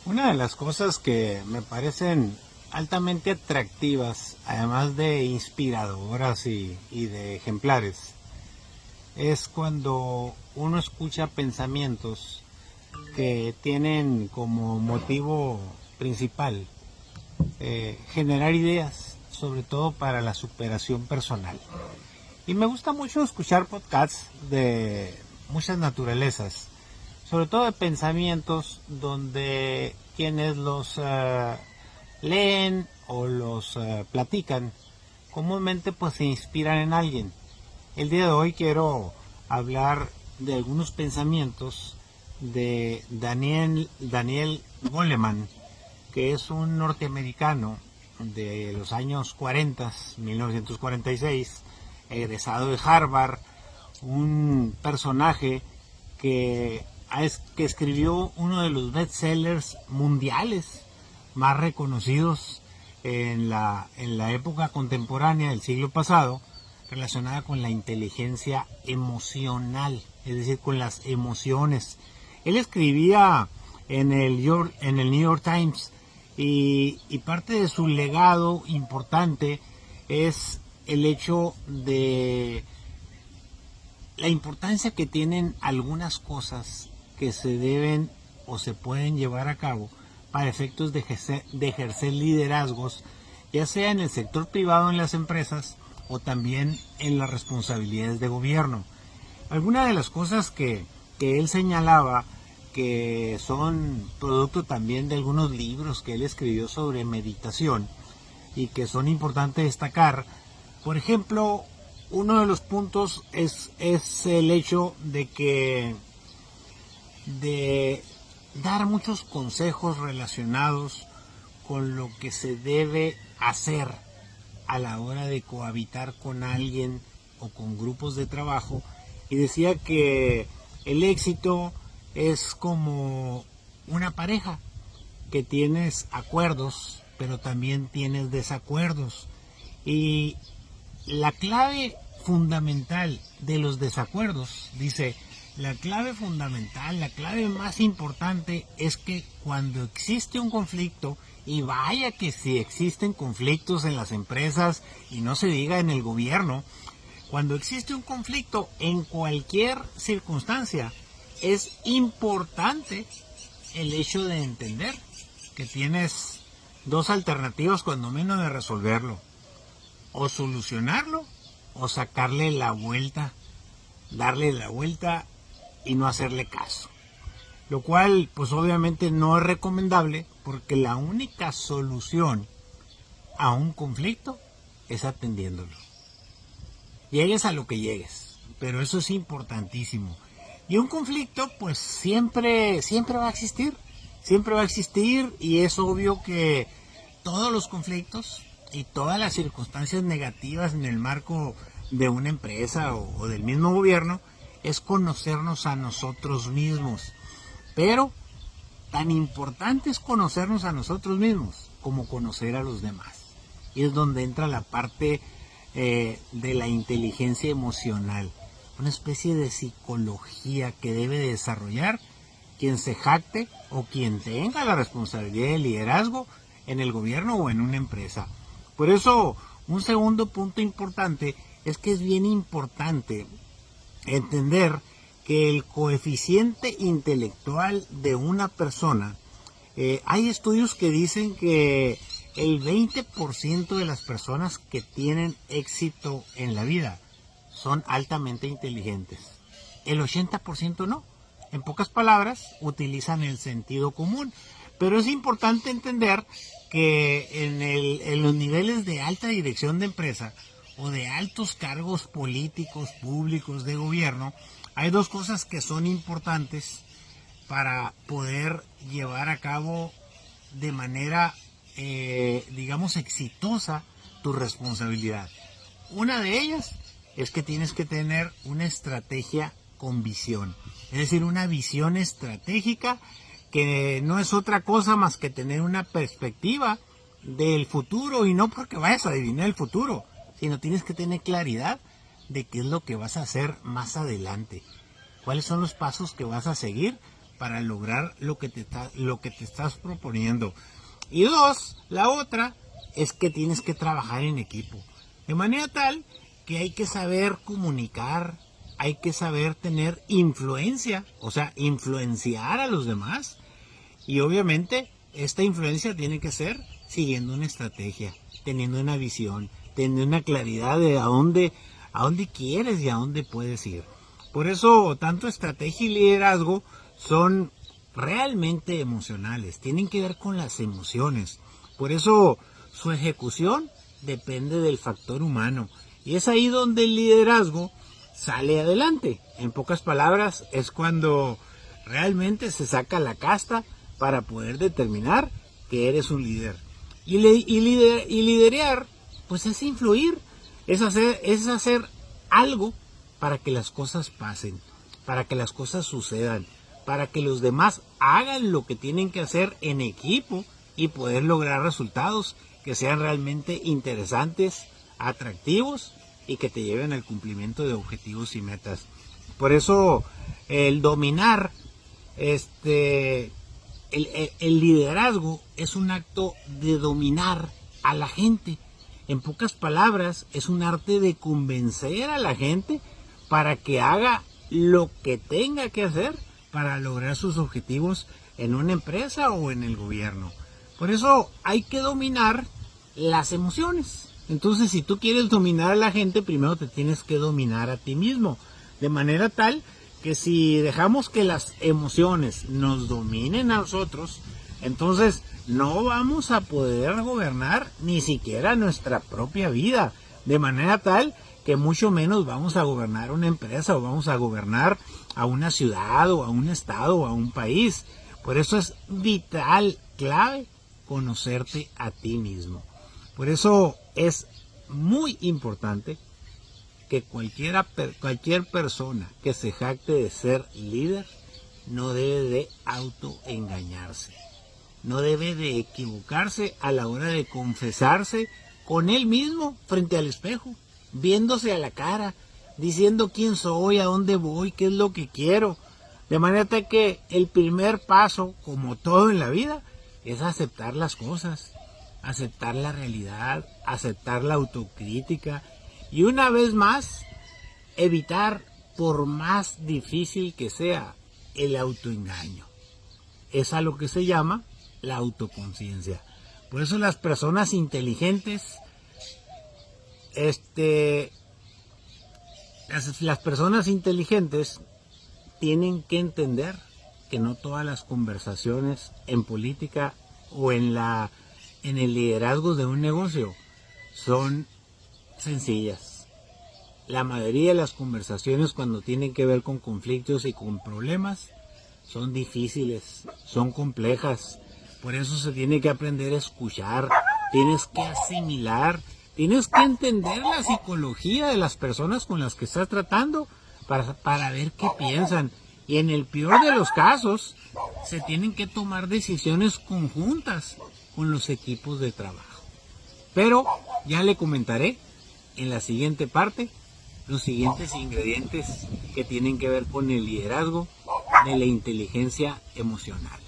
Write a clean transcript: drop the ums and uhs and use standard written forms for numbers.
Una de las cosas que me parecen altamente atractivas, además de inspiradoras y de ejemplares, es cuando uno escucha pensamientos que tienen como motivo principal generar ideas, sobre todo para la superación personal. Y me gusta mucho escuchar podcasts de muchas naturalezas, sobre todo de pensamientos donde quienes los leen o los platican comúnmente pues se inspiran en alguien. El día de hoy quiero hablar de algunos pensamientos de Daniel Goleman, que es un norteamericano de los años 40, 1946, egresado de Harvard, un personaje que, que escribió uno de los bestsellers mundiales más reconocidos en la época contemporánea del siglo pasado, relacionada con la inteligencia emocional, es decir, con las emociones. Él escribía en el New York Times y parte de su legado importante es el hecho de la importancia que tienen algunas cosas que se deben o se pueden llevar a cabo para efectos de ejercer liderazgos, ya sea en el sector privado en las empresas o también en las responsabilidades de gobierno. Algunas de las cosas que él señalaba, que son producto también de algunos libros que él escribió sobre meditación y que son importantes destacar. Por ejemplo, uno de los puntos es el hecho de dar muchos consejos relacionados con lo que se debe hacer a la hora de cohabitar con alguien o con grupos de trabajo, y decía que el éxito es como una pareja, que tienes acuerdos pero también tienes desacuerdos, y la clave fundamental de los desacuerdos, dice, la clave fundamental, la clave más importante es que cuando existe un conflicto, y vaya que si existen conflictos en las empresas y no se diga en el gobierno, cuando existe un conflicto en cualquier circunstancia, es importante el hecho de entender que tienes dos alternativas cuando menos de resolverlo: o solucionarlo o sacarle la vuelta, darle la vuelta y no hacerle caso. Lo cual pues obviamente no es recomendable, porque la única solución a un conflicto es atendiéndolo. Llegues a lo que llegues, pero eso es importantísimo. Y un conflicto pues siempre va a existir, y es obvio que todos los conflictos y todas las circunstancias negativas en el marco de una empresa o del mismo gobierno es conocernos a nosotros mismos. Pero tan importante es conocernos a nosotros mismos como conocer a los demás. Y es donde entra la parte de la inteligencia emocional, una especie de psicología que debe desarrollar quien se jacte o quien tenga la responsabilidad de liderazgo en el gobierno o en una empresa. Por eso, un segundo punto importante es que es bien importante entender que el coeficiente intelectual de una persona, hay estudios que dicen que el 20% de las personas que tienen éxito en la vida son altamente inteligentes. El 80% no. En pocas palabras, utilizan el sentido común. Pero es importante entender que en los niveles de alta dirección de empresa o de altos cargos políticos, públicos, de gobierno, hay dos cosas que son importantes para poder llevar a cabo de manera, digamos, exitosa tu responsabilidad. Una de ellas es que tienes que tener una estrategia con visión, es decir, una visión estratégica que no es otra cosa más que tener una perspectiva del futuro, y no porque vayas a adivinar el futuro, sino tienes que tener claridad de qué es lo que vas a hacer más adelante, cuáles son los pasos que vas a seguir para lograr lo que te estás proponiendo. Y dos, la otra es que tienes que trabajar en equipo, de manera tal que hay que saber comunicar, hay que saber tener influencia, o sea, influenciar a los demás. Y obviamente esta influencia tiene que ser siguiendo una estrategia, teniendo una visión, teniendo una claridad de a dónde quieres y a dónde puedes ir. Por eso tanto estrategia y liderazgo son realmente emocionales, tienen que ver con las emociones. Por eso su ejecución depende del factor humano. Y es ahí donde el liderazgo sale adelante. En pocas palabras, es cuando realmente se saca la casta para poder determinar que eres un líder. Y liderear, pues es influir, es hacer algo para que las cosas pasen, para que las cosas sucedan, para que los demás hagan lo que tienen que hacer en equipo y poder lograr resultados que sean realmente interesantes, atractivos y que te lleven al cumplimiento de objetivos y metas. Por eso el dominar, el liderazgo es un acto de dominar a la gente. En pocas palabras, es un arte de convencer a la gente para que haga lo que tenga que hacer para lograr sus objetivos en una empresa o en el gobierno. Por eso hay que dominar las emociones. Entonces, si tú quieres dominar a la gente, primero te tienes que dominar a ti mismo. De manera tal que si dejamos que las emociones nos dominen a nosotros, entonces no vamos a poder gobernar ni siquiera nuestra propia vida. De manera tal que mucho menos vamos a gobernar una empresa o vamos a gobernar a una ciudad o a un estado o a un país. Por eso es vital, clave, conocerte a ti mismo. Por eso es muy importante que cualquier persona que se jacte de ser líder no debe de autoengañarse. No debe de equivocarse a la hora de confesarse con él mismo frente al espejo, viéndose a la cara, diciendo quién soy, a dónde voy, qué es lo que quiero. De manera que el primer paso, como todo en la vida, es aceptar las cosas, aceptar la realidad, aceptar la autocrítica y una vez más evitar, por más difícil que sea, el autoengaño. Es a lo que se llama la autoconciencia. Por eso las personas inteligentes, las personas inteligentes tienen que entender que no todas las conversaciones en política o en el liderazgo de un negocio son sencillas. La mayoría de las conversaciones, cuando tienen que ver con conflictos y con problemas, son difíciles, son complejas. Por eso se tiene que aprender a escuchar, tienes que asimilar, tienes que entender la psicología de las personas con las que estás tratando para ver qué piensan. Y en el peor de los casos, se tienen que tomar decisiones conjuntas con los equipos de trabajo. Pero ya le comentaré en la siguiente parte los siguientes ingredientes que tienen que ver con el liderazgo de la inteligencia emocional.